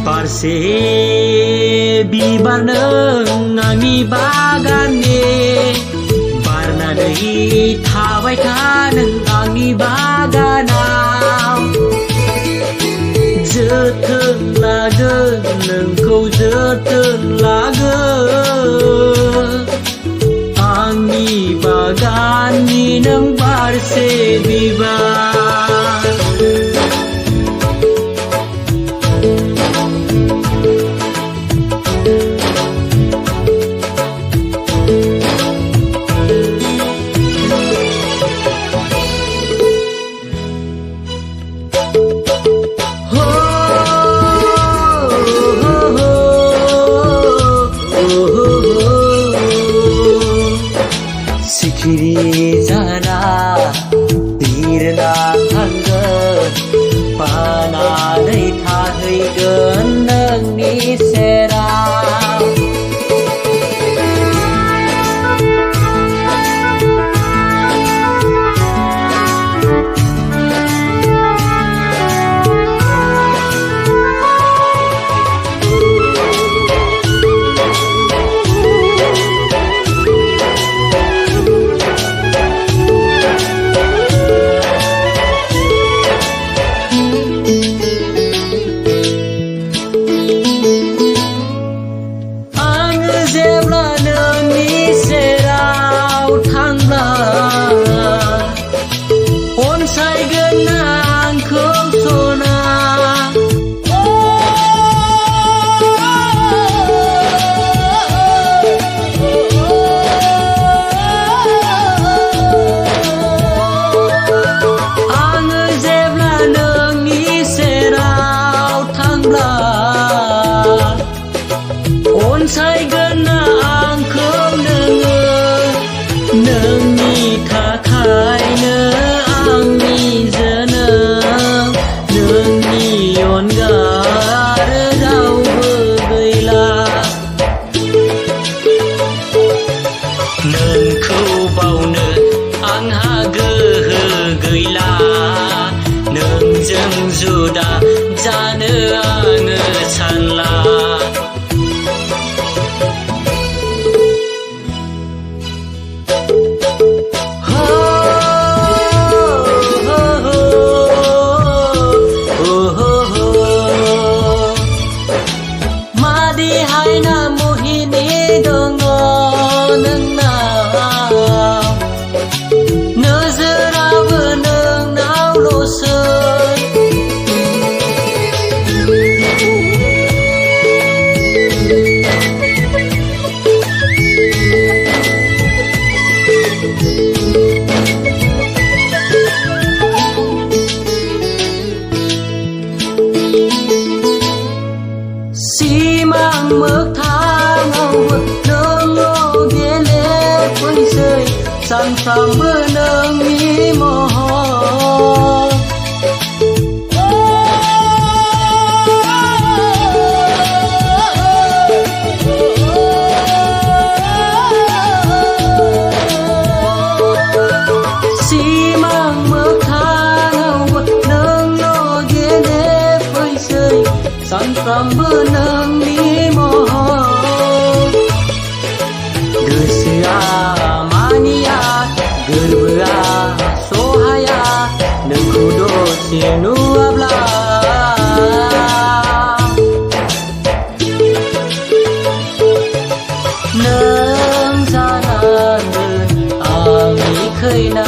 बारसे बिबार नों आंनि बागाननि बारनानै थाबाय था नों आंनि बागानाव जोथोन लागोन नोंखौ जोथोन लागोन आंनि बागाननि नों बारसे बिबार सिखिरि जाना बिरना थांगोन बानानै थाहैगोन नोंनि सेराव अनसायगोन आंखौ नोङो नोंनि थाखायनो आंनि जोनोम नोंनि अनगा आरो रावबो गैला नोंखौ बावनो आंहा गोहो गैला नोंजों जुदा जानो आङो सानला हायना मोहिनी दङ नोंनाव नोजोराबो नोंनावल'सै सिमां मोगथाङावबो नोंल' गेलेफैसै सानफ्रामबो नोंनि महर सिमां मोगथाङावबो नोंल' गेलेफैसै सानफ्रामबो नोंनि महर गोसोआ मानिया गोरबोआ सहाया नोंखौ दसे नुवाब्ला नों जानांगोन आंनि खैना